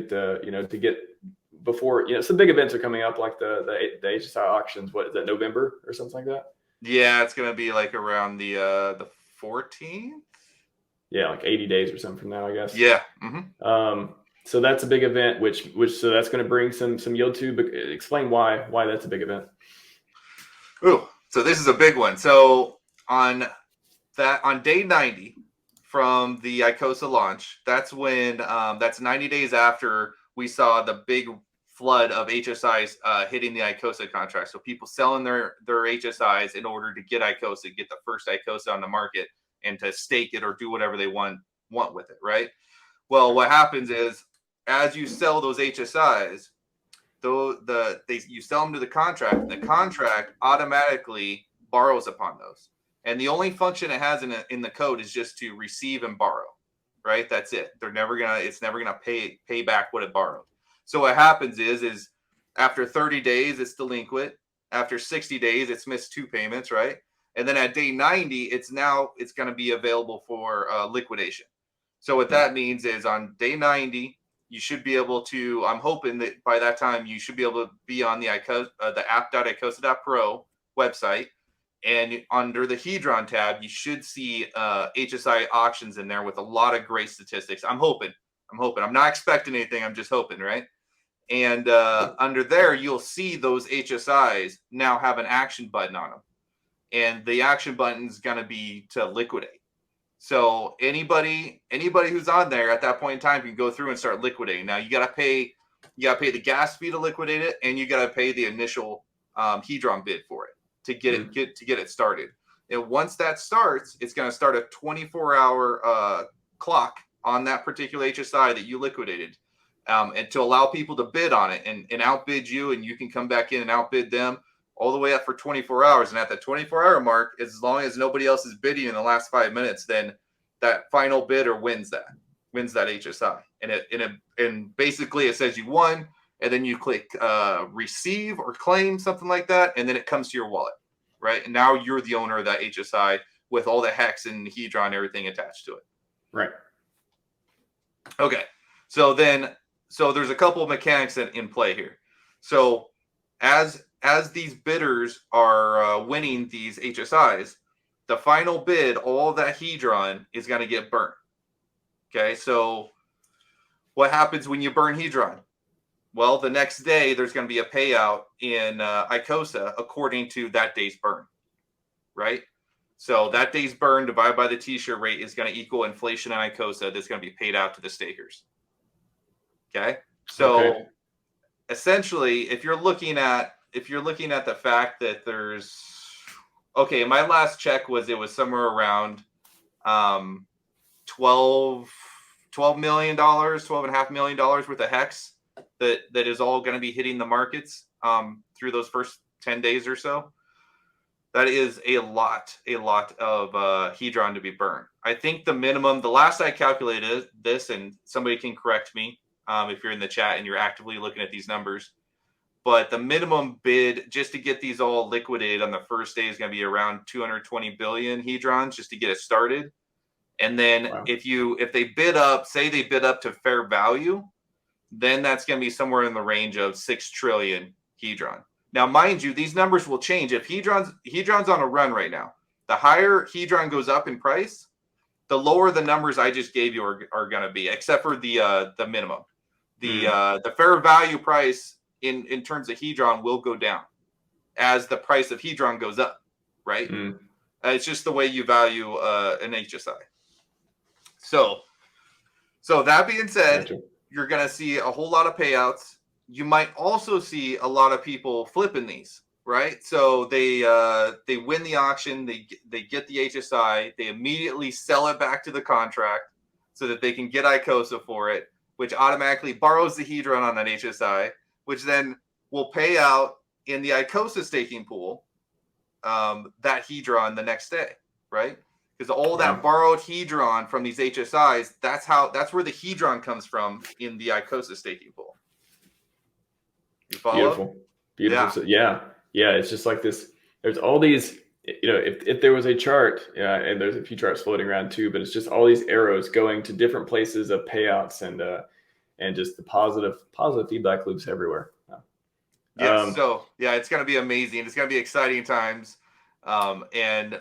to get before, some big events are coming up, like the HSI auctions. What is that, November or something like that? Yeah, it's going to be like around the 14th. Yeah, like 80 days or something from now, I guess. Yeah. So that's a big event, so that's going to bring some yield too. But explain why that's a big event. Ooh, so this is a big one. So on day 90 from the Icosa launch, that's when that's 90 days after we saw the big flood of HSIs hitting the Icosa contract. So people selling their HSIs in order to get Icosa, get the first Icosa on the market, and to stake it or do whatever they want with it, right? Well, what happens is, as you sell those HSIs, you sell them to the contract, and the contract automatically borrows upon those. And the only function it has in the code is just to receive and borrow, right? That's it. It's never gonna pay back what it borrowed. So what happens is after 30 days, it's delinquent. After 60 days, it's missed 2 payments, right? And then at day 90, it's going to be available for liquidation. So what that means is on day 90, you should be able to, I'm hoping that by that time, you should be able to be on the app.icosa.pro website. And under the Hedron tab, you should see HSI auctions in there with a lot of great statistics. I'm hoping. I'm not expecting anything. I'm just hoping, right? And under there, you'll see those HSIs now have an action button on them. And the action button is going to be to liquidate. So anybody who's on there at that point in time can go through and start liquidating. Now you got to pay the gas fee to liquidate it, and you got to pay the initial Hedron bid for it to get it started. And once that starts, it's going to start a 24-hour clock on that particular HSI that you liquidated, and to allow people to bid on it and outbid you, and you can come back in and outbid them all the way up for 24 hours. And at the 24-hour mark, as long as nobody else is bidding in the last 5 minutes, then that final bidder wins that HSI. And basically it says you won, and then you click receive or claim, something like that, and then it comes to your wallet, right? And now you're the owner of that HSI with all the hex and Hedron, everything attached to it. Right. Okay. So there's a couple of mechanics in play here. So as these bidders are winning these HSIs, the final bid, all of that Hedron is going to get burnt. Okay, so what happens when you burn Hedron? Well, the next day there's going to be a payout in Icosa according to that day's burn, right? So that day's burn divided by the t-shirt rate is going to equal inflation in Icosa that's going to be paid out to the stakers. Okay, so essentially, if you're looking at the fact that there's, my last check was it was somewhere around $12 million, $12.5 million worth of hex that is all going to be hitting the markets through those first 10 days or so. That is a lot of Hedron to be burned. I think the minimum, the last I calculated this, and somebody can correct me if you're in the chat and you're actively looking at these numbers, but the minimum bid just to get these all liquidated on the first day is going to be around 220 billion Hedrons just to get it started. And then if they bid up, say they bid up to fair value, then that's going to be somewhere in the range of 6 trillion Hedron. Now, mind you, these numbers will change. If Hedron's on a run right now, the higher Hedron goes up in price, the lower the numbers I just gave you are going to be, except for the minimum. The fair value price in terms of Hedron will go down as the price of Hedron goes up, right? It's just the way you value an HSI. So that being said, you're going to see a whole lot of payouts. You might also see a lot of people flipping these, right? So they win the auction, they get the HSI, they immediately sell it back to the contract so that they can get Icosa for it, which automatically borrows the Hedron on that HSI, which then will pay out in the Icosa staking pool that Hedron the next day, right? Because all that borrowed Hedron from these HSIs, that's where the Hedron comes from in the Icosa staking pool. You follow? Beautiful. Yeah. It's just like this. There's all these, if there was a chart, and there's a few charts floating around too, but it's just all these arrows going to different places of payouts, and and just the positive feedback loops everywhere. Yes. So yeah, it's going to be amazing. It's going to be exciting times. And